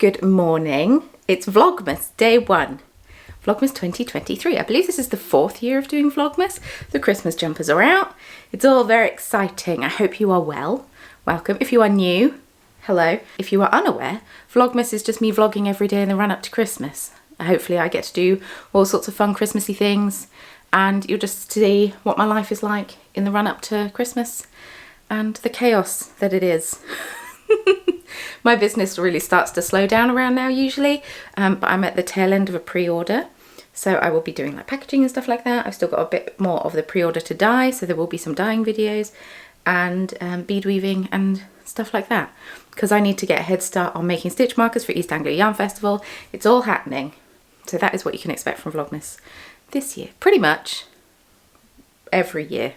Good morning. It's Vlogmas, day 1. Vlogmas 2023. I believe this is the 4th year of doing Vlogmas. The Christmas jumpers are out. It's all very exciting. I hope you are well. Welcome. If you are new, hello. If you are unaware, Vlogmas is just me vlogging every day in the run up to Christmas. Hopefully I get to do all sorts of fun Christmassy things and you'll just see what my life is like in the run up to Christmas and the chaos that it is. My business really starts to slow down around now usually, but I'm at the tail end of a pre-order. So I will be doing like packaging and stuff like that. I've still got a bit more of the pre-order to dye, so there will be some dyeing videos and bead weaving and stuff like that. Because I need to get a head start on making stitch markers for East Anglia Yarn Festival. It's all happening. So that is what you can expect from Vlogmas this year. Pretty much every year.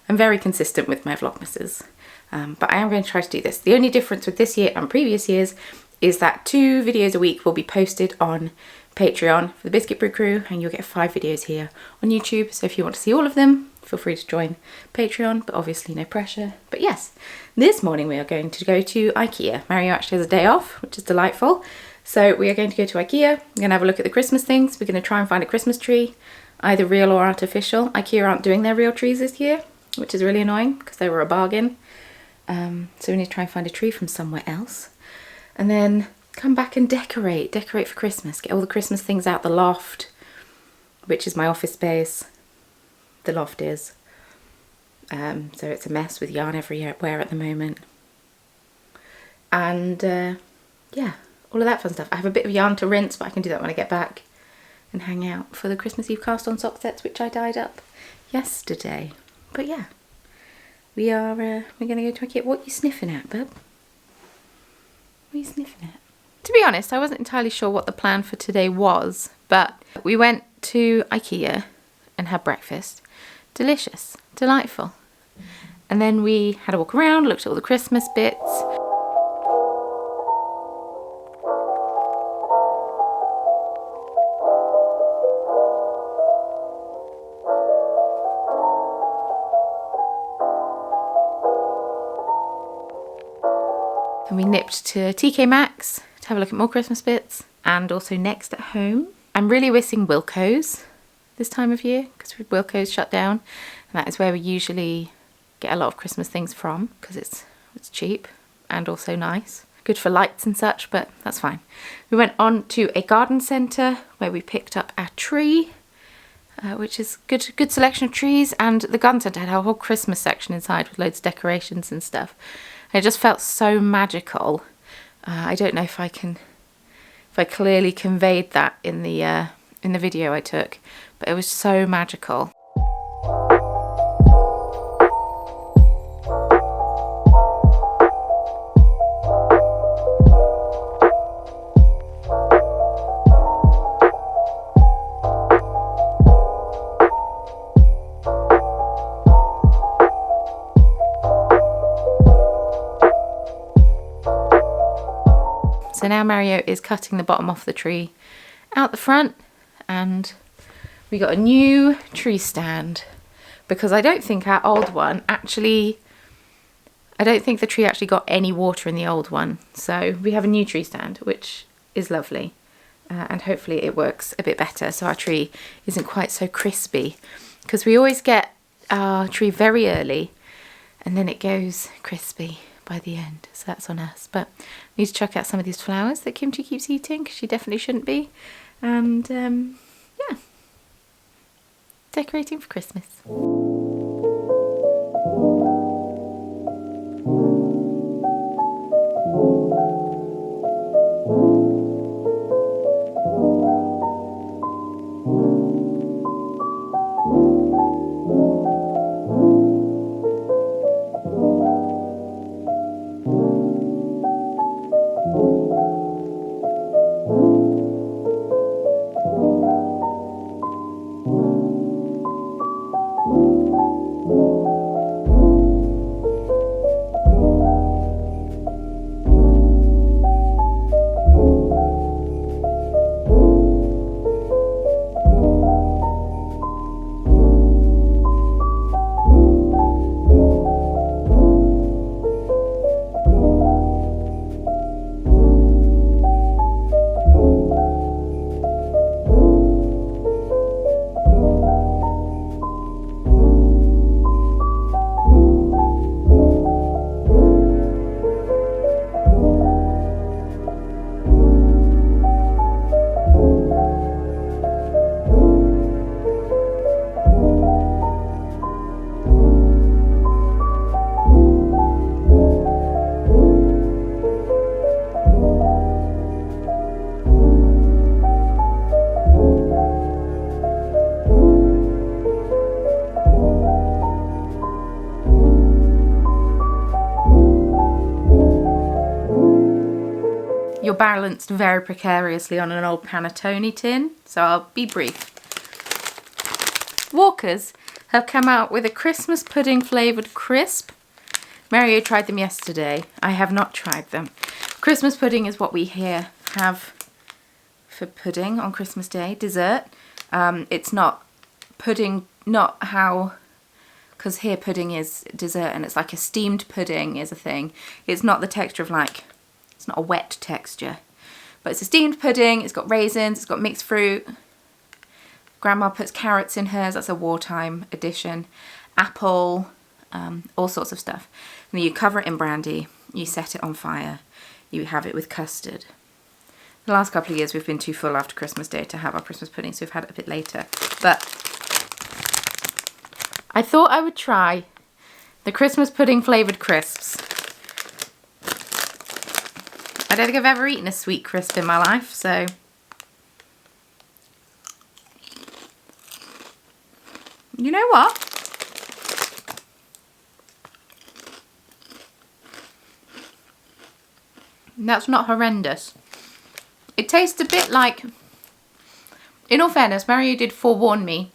I'm very consistent with my Vlogmases. But I am going to try to do this. The only difference with this year and previous years is that 2 videos a week will be posted on Patreon for the Biscuit Brew crew, and you'll get 5 videos here on YouTube. So if you want to see all of them, feel free to join Patreon, but obviously no pressure. But yes, this morning we are going to go to IKEA. Mario actually has a day off, which is delightful. So we are going to go to IKEA. We're going to have a look at the Christmas things. We're going to try and find a Christmas tree, either real or artificial. IKEA aren't doing their real trees this year, which is really annoying because they were a bargain. So we need to try and find a tree from somewhere else and then come back and decorate for Christmas, get all the Christmas things out the loft, which is my office space. The loft is. So it's a mess with yarn everywhere at the moment. And yeah, all of that fun stuff. I have a bit of yarn to rinse, but I can do that when I get back and hang out for the Christmas Eve cast on sock sets, which I dyed up yesterday. But yeah. We're going to go to IKEA. What are you sniffing at, bub? What are you sniffing at? To be honest, I wasn't entirely sure what the plan for today was, but we went to IKEA and had breakfast. Delicious. Delightful. And then we had a walk around, looked at all the Christmas bits. And we nipped to TK Maxx to have a look at more Christmas bits, and also Next at Home. I'm really missing Wilko's this time of year because Wilko's shut down, and that is where we usually get a lot of Christmas things from because it's cheap and also nice. Good for lights and such, but that's fine. We went on to a garden centre where we picked up our tree, which is good selection of trees, and the garden centre had a whole Christmas section inside with loads of decorations and stuff. It just felt so magical. I don't know if I clearly conveyed that in the video I took, but it was so magical. So now Mario is cutting the bottom off the tree out the front, and we got a new tree stand because I don't think our old one actually, I don't think the tree actually got any water in the old one. So we have a new tree stand, which is lovely, and hopefully it works a bit better so our tree isn't quite so crispy, because we always get our tree very early and then it goes crispy by the end, so that's on us. But I need to chuck out some of these flowers that Kimchi keeps eating because she definitely shouldn't be, and yeah, decorating for Christmas. balanced very precariously on an old panettone tin, so I'll be brief. Walkers have come out with a Christmas pudding flavoured crisp. Mario tried them yesterday. I have not tried them. Christmas pudding is what we here have for pudding on Christmas Day, dessert. It's not pudding, not how, because here pudding is dessert and it's like a steamed pudding is a thing. It's not the texture of like, it's not a wet texture, but it's a steamed pudding. It's got raisins, it's got mixed fruit. Grandma puts carrots in hers, that's a wartime edition. Apple, all sorts of stuff. And then you cover it in brandy, you set it on fire, you have it with custard. The last couple of years we've been too full after Christmas Day to have our Christmas pudding, so we've had it a bit later. But I thought I would try the Christmas pudding flavoured crisps. I don't think I've ever eaten a sweet crisp in my life, so you know what? That's not horrendous. It tastes a bit like, in all fairness, Mario did forewarn me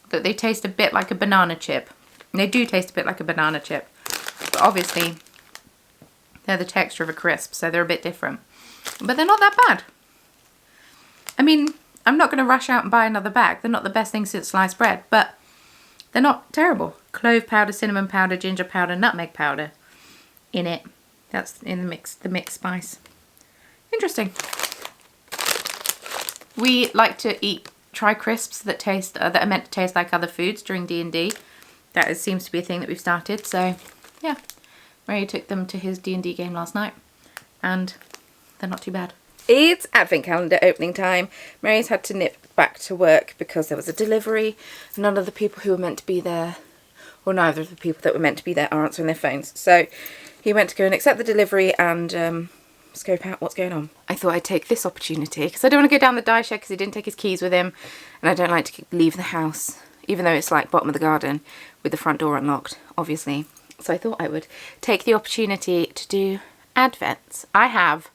that they taste a bit like a banana chip. And they do taste a bit like a banana chip. But obviously, they're the texture of a crisp, so they're a bit different. But they're not that bad. I mean, I'm not going to rush out and buy another bag. They're not the best thing since sliced bread, but they're not terrible. Clove powder, cinnamon powder, ginger powder, nutmeg powder in it. That's in the mixed spice. Interesting. We like to try crisps that taste that are meant to taste like other foods during D&D. That seems to be a thing that we've started. So yeah, Mario took them to his D&D game last night, and they're not too bad. It's advent calendar opening time. Mario's had to nip back to work because there was a delivery. None of the people who were meant to be there, or neither of the people that were meant to be there, are answering their phones. So he went to go and accept the delivery and scope out what's going on. I thought I'd take this opportunity because I don't want to go down the dye shed because he didn't take his keys with him, and I don't like to leave the house, even though it's like bottom of the garden with the front door unlocked, obviously. So I thought I would take the opportunity to do advents. I have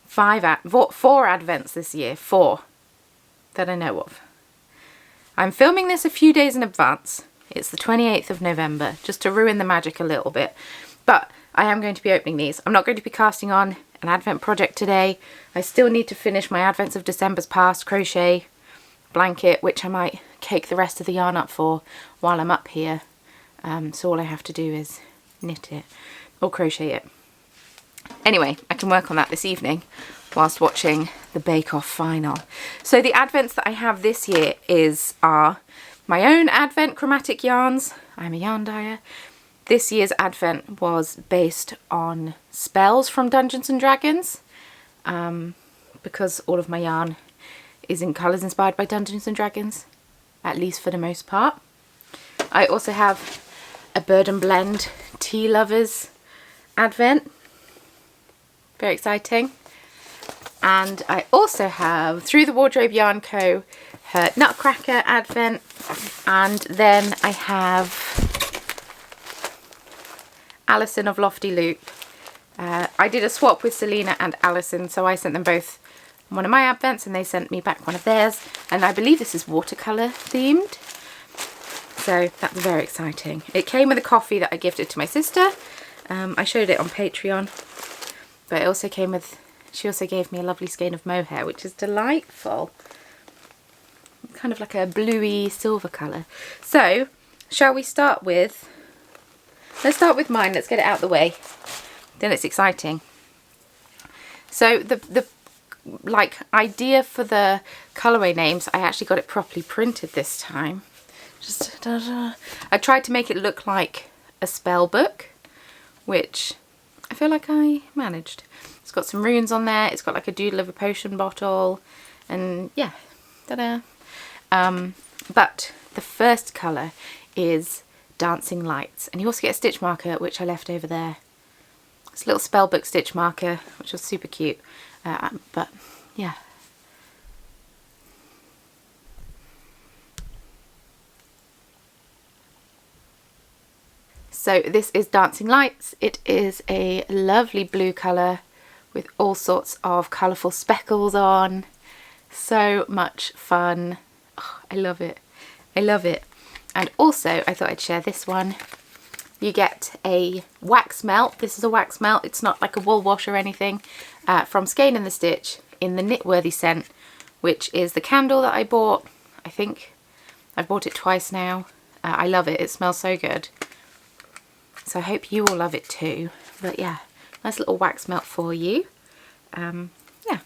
4 advents this year, 4 that I know of. I'm filming this a few days in advance. It's the 28th of November, just to ruin the magic a little bit. But I am going to be opening these. I'm not going to be casting on an advent project today. I still need to finish my Advents of December's Past crochet blanket, which I might cake the rest of the yarn up for while I'm up here. So all I have to do is knit it or crochet it. Anyway, I can work on that this evening whilst watching the Bake Off final. So the advents that I have this year are my own advent chromatic yarns. I'm a yarn dyer. This year's advent was based on spells from Dungeons and Dragons, because all of my yarn is in colours inspired by Dungeons and Dragons, at least for the most part. I also have a Bird and Blend Tea Lovers advent. Very exciting. And I also have Through the Wardrobe Yarn Co. her Nutcracker advent, and then I have Alison of Lofty Loop. I did a swap with Selena and Alison, so I sent them both one of my advents and they sent me back one of theirs, and I believe this is watercolour themed, so that's very exciting. It came with a coffee that I gifted to my sister. I showed it on Patreon, but it also came with, she also gave me a lovely skein of mohair, which is delightful, kind of like a bluey silver colour. So shall we start with, let's start with mine, let's get it out of the way, then it's exciting. So the like idea for the colourway names, I actually got it properly printed this time. Just I tried to make it look like a spell book, which I feel like I managed. It's got some runes on there, it's got like a doodle of a potion bottle, and yeah, ta-da. But the first colour is Dancing Lights, and you also get a stitch marker, which I left over there. It's a little spellbook stitch marker, which was super cute, but yeah. So this is Dancing Lights. It is a lovely blue colour with all sorts of colourful speckles on. So much fun. Oh, I love it. I love it. And also I thought I'd share this one. You get a wax melt. This is a wax melt. It's not like a wool wash or anything. From Skein and the Stitch in the Knitworthy scent, which is the candle that I bought. I think I've bought it twice now. I love it. It smells so good. So I hope you all love it too. But yeah, nice little wax melt for you. Yeah,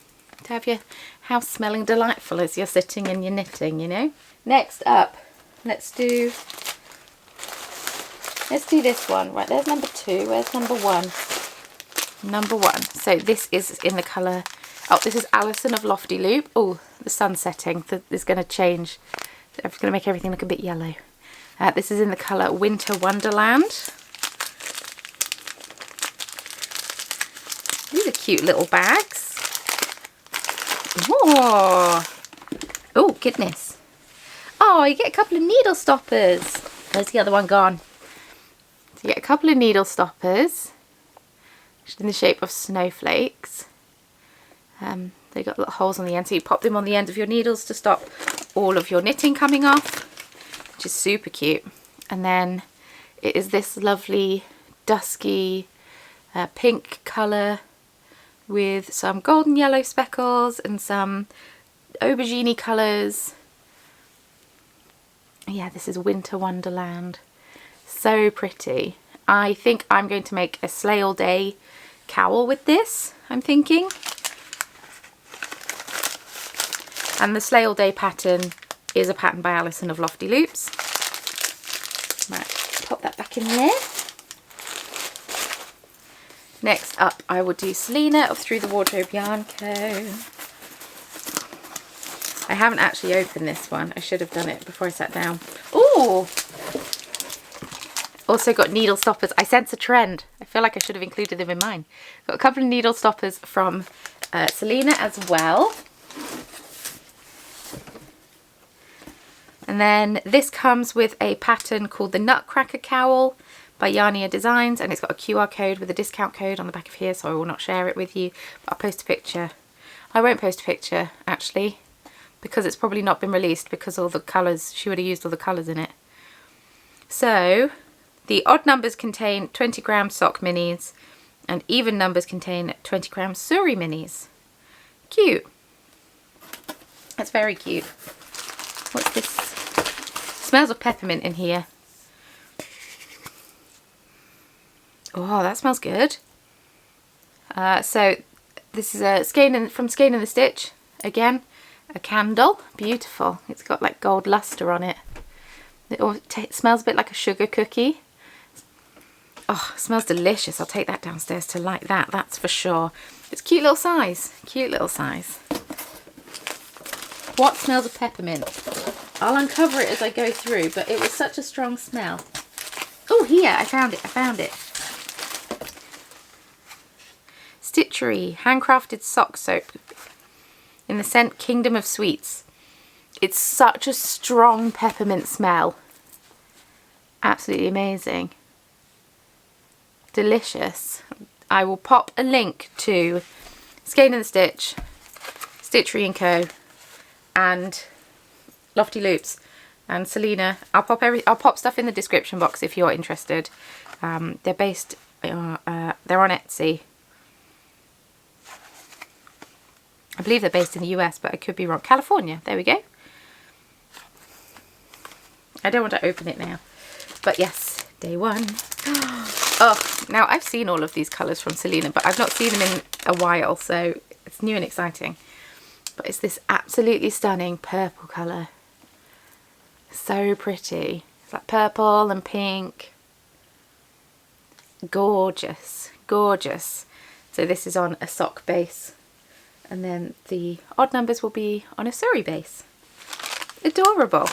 to have your house smelling delightful as you're sitting and you're knitting, you know. Next up, let's do this one. Right, there's number 2. Where's number 1? Number 1. So this is in the colour, oh, this is Alison of Lofty Loop. Oh, the sun's setting. It's going to change. It's going to make everything look a bit yellow. This is in the colour Winter Wonderland. These are cute little bags. Oh, goodness. Oh, you get a couple of needle stoppers. Where's the other one gone? So you get a couple of needle stoppers in the shape of snowflakes. They've got little holes on the end, so you pop them on the end of your needles to stop all of your knitting coming off, which is super cute. And then it is this lovely dusky pink colour with some golden yellow speckles and some aubergine colours. Yeah, this is Winter Wonderland. So pretty. I think I'm going to make a sleigh all day cowl with this, I'm thinking. And the sleigh all day pattern is a pattern by Alison of Lofty Loops. Right, pop that back in there. Next up, I will do Selena of Through the Wardrobe Yarn Co. I haven't actually opened this one. I should have done it before I sat down. Ooh! Also got needle stoppers. I sense a trend. I feel like I should have included them in mine. Got a couple of needle stoppers from Selena as well. And then this comes with a pattern called the Nutcracker Cowl by Yarny Designs, and it's got a QR code with a discount code on the back of here, so I will not share it with you, but I'll post a picture. I won't post a picture actually, because it's probably not been released, because all the colours, she would have used all the colours in it. So the odd numbers contain 20 gram sock minis and even numbers contain 20 gram Suri minis. Cute. That's very cute. What's this? Smells of peppermint in here. Oh, that smells good. So this is a from Skein and the Stitch. Again, a candle. Beautiful. It's got like gold luster on it. It smells a bit like a sugar cookie. Oh, it smells delicious. I'll take that downstairs to light that, that's for sure. It's a cute little size. Cute little size. What smells of peppermint? I'll uncover it as I go through, but it was such a strong smell. Oh, here, I found it. I found it. Stitchery handcrafted sock soap in the scent Kingdom of Sweets. It's such a strong peppermint smell. Absolutely amazing. Delicious. I will pop a link to Skein and the Stitch, Stitchery & Co, and Lofty Loops and Selena. I'll pop stuff in the description box if you're interested. They're based they're on Etsy. I believe they're based in the US, but I could be wrong. California, there we go. I don't want to open it now, but yes, day one. Oh, now I've seen all of these colours from Selena, but I've not seen them in a while, so it's new and exciting. But it's this absolutely stunning purple colour. So pretty. It's like purple and pink. Gorgeous, gorgeous. So this is on a sock base, and then the odd numbers will be on a Suri base. Adorable.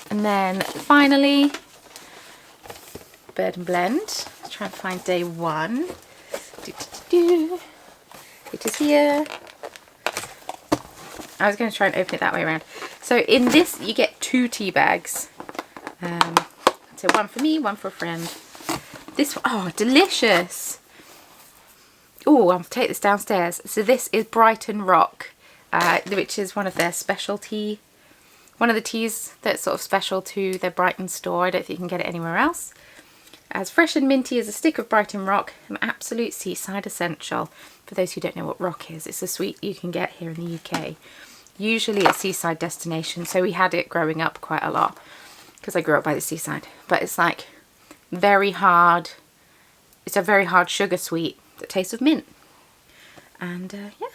And then finally, Bird and Blend. Let's try and find day one. It is here. I was going to try and open it that way around. So in this you get 2 tea bags. So one for me, one for a friend. This one, oh, delicious. oh, I'll take this downstairs. So this is Brighton Rock, which is one of their specialty, one of the teas that's sort of special to their Brighton store. I don't think you can get it anywhere else. As fresh and minty as a stick of Brighton Rock, an absolute seaside essential. For those who don't know what rock is, it's a sweet you can get here in the UK. Usually a seaside destination, so we had it growing up quite a lot because I grew up by the seaside. But it's like very hard, it's a very hard sugar sweet that tastes of mint. And yeah.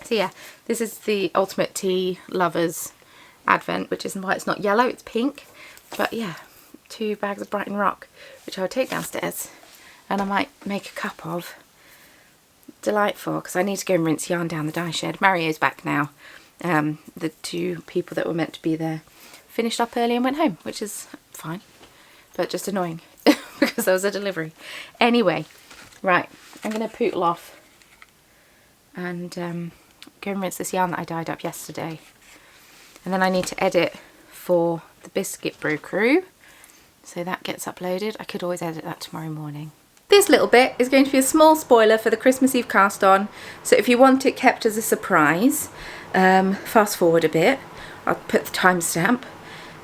So yeah, this is the Ultimate Tea Lovers Advent, which isn't why it's not yellow, it's pink. But yeah, 2 bags of Brighton Rock, which I would take downstairs and I might make a cup of. Delightful, because I need to go and rinse yarn down the dye shed. Mario's back now. The 2 people that were meant to be there finished up early and went home, which is fine, but just annoying because there was a delivery. Anyway, right, I'm going to poodle off and go and rinse this yarn that I dyed up yesterday. And then I need to edit for the Biscuit Brew crew, so that gets uploaded. I could always edit that tomorrow morning. This little bit is going to be a small spoiler for the Christmas Eve cast on, so if you want it kept as a surprise, fast forward a bit. I'll put the timestamp,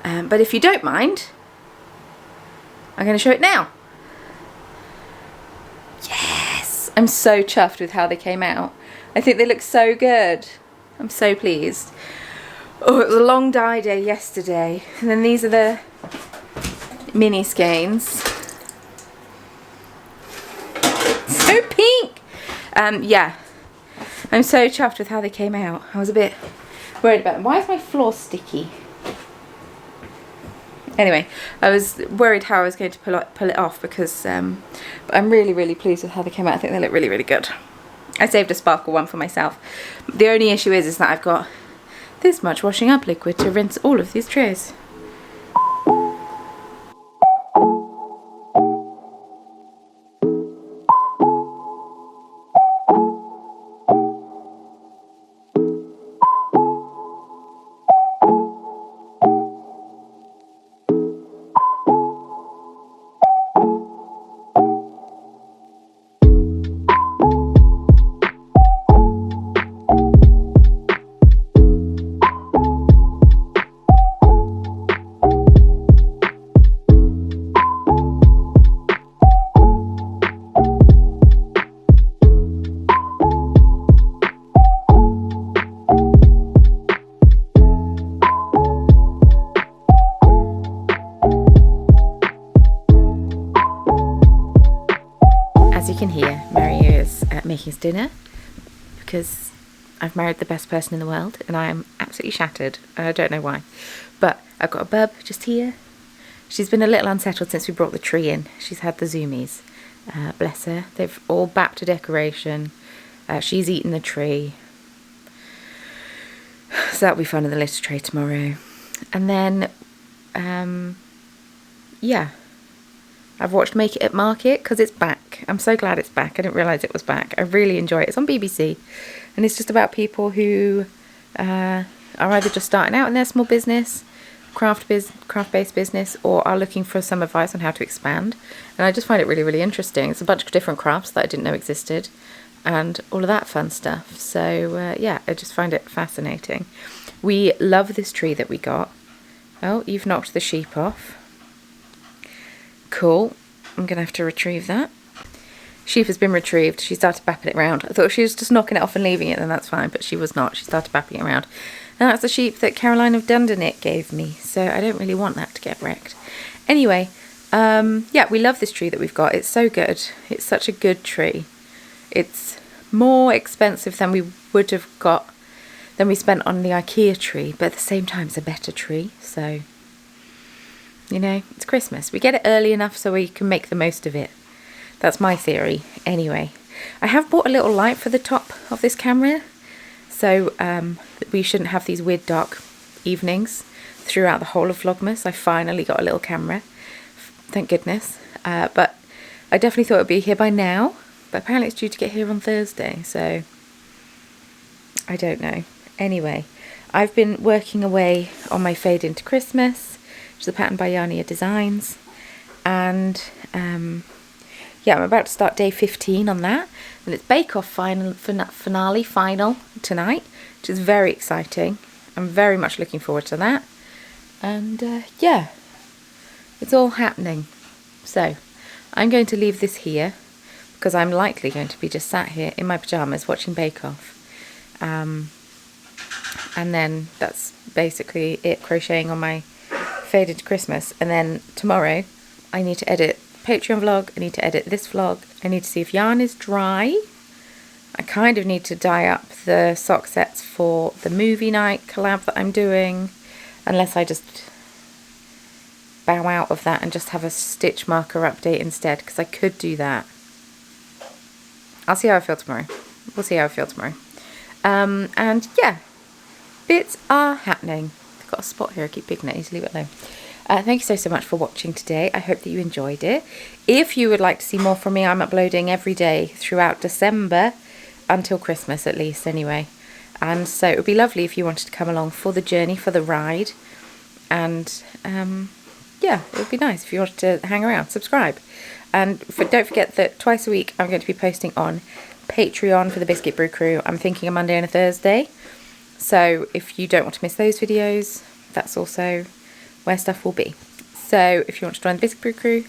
but if you don't mind, I'm going to show it now. Yes! I'm so chuffed with how they came out. I think they look so good. I'm so pleased. Oh, it was a long dye day yesterday, and then these are the mini skeins. So pink! Yeah, I'm so chuffed with how they came out. I was a bit worried about them. Why is my floor sticky? Anyway, I was worried how I was going to pull it off because but I'm really, really pleased with how they came out. I think they look really, really good. I saved a sparkle one for myself. The only issue is that I've got this much washing up liquid to rinse all of these trays. As you can hear, Mario is making his dinner because I've married the best person in the world and I am absolutely shattered. I don't know why. But I've got a bub just here. She's been a little unsettled since we brought the tree in. She's had the zoomies. Bless her. They've all bapped a decoration. She's eaten the tree. So that'll be fun in the litter tray tomorrow. And then, yeah. I've watched Make It at Market because it's back. I'm so glad it's back. I didn't realise it was back. I really enjoy it. It's on BBC. And it's just about people who are either just starting out in their small business, craft-based business, or are looking for some advice on how to expand. And I just find it really, really interesting. It's a bunch of different crafts that I didn't know existed and all of that fun stuff. So, yeah, I just find it fascinating. We love this tree that we got. Oh, you've knocked the sheep off. Cool. I'm going to have to retrieve that. Sheep has been retrieved. She started bapping it around. I thought she was just knocking it off and leaving it, then that's fine, but she was not. She started bapping it around. And that's the sheep that Caroline of Dundernick gave me, so I don't really want that to get wrecked. Anyway, yeah, we love this tree that we've got. It's so good. It's such a good tree. It's more expensive than we would have got, than we spent on the IKEA tree, but at the same time it's a better tree, so... You know, it's Christmas. We get it early enough so we can make the most of it. That's my theory. Anyway, I have bought a little light for the top of this camera. So we shouldn't have these weird dark evenings throughout the whole of Vlogmas. I finally got a little camera. Thank goodness. But I definitely thought it would be here by now. But apparently it's due to get here on Thursday. So I don't know. Anyway, I've been working away on my Fade into Christmas. The pattern by Yarny Designs, and yeah, I'm about to start day 15 on that, and it's Bake Off final tonight, which is very exciting. I'm very much looking forward to that, and yeah, it's all happening. So I'm going to leave this here because I'm likely going to be just sat here in my pyjamas watching Bake Off, and then that's basically it, crocheting on my Fade Into Christmas. And then tomorrow I need to edit Patreon vlog, I need to edit this vlog, I need to see if yarn is dry, I kind of need to dye up the sock sets for the movie night collab that I'm doing, unless I just bow out of that and just have a stitch marker update instead, because I could do that. I'll see how I feel tomorrow. We'll see how I feel tomorrow. And yeah, bits are happening. I've got a spot here, I keep picking it, I need to leave it alone. Thank you so much for watching today. I hope that you enjoyed it. If you would like to see more from me, I'm uploading every day throughout December, until Christmas at least anyway. And so it would be lovely if you wanted to come along for the journey, for the ride. And yeah, it would be nice if you wanted to hang around, subscribe. And don't forget that twice a week I'm going to be posting on Patreon for the Biscuit Brew Crew. I'm thinking a Monday and a Thursday. So if you don't want to miss those videos, that's also where stuff will be. So if you want to join the Biscuit Brew Crew,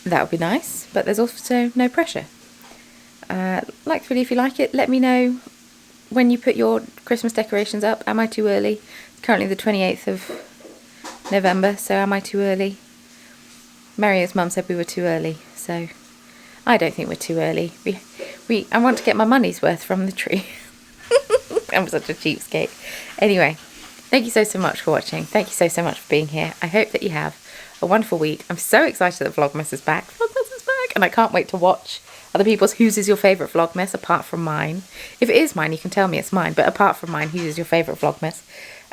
that would be nice, but there's also no pressure. Like the video if you like it. Let me know when you put your Christmas decorations up. Am I too early? It's currently the 28th of November, so am I too early? Mario's mum said we were too early, so I don't think we're too early. I want to get my money's worth from the tree. I'm such a cheapskate. Anyway, thank you so much for watching. Thank you so much for being here. I hope that you have a wonderful week. I'm so excited that Vlogmas is back. Vlogmas is back, and I can't wait to watch other people's. Whose is your favourite Vlogmas apart from mine? If it is mine, you can tell me it's mine, but apart from mine, whose is your favourite Vlogmas?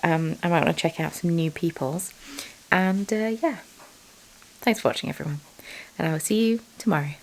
I might want to check out some new people's. And yeah, thanks for watching everyone, and I will see you tomorrow.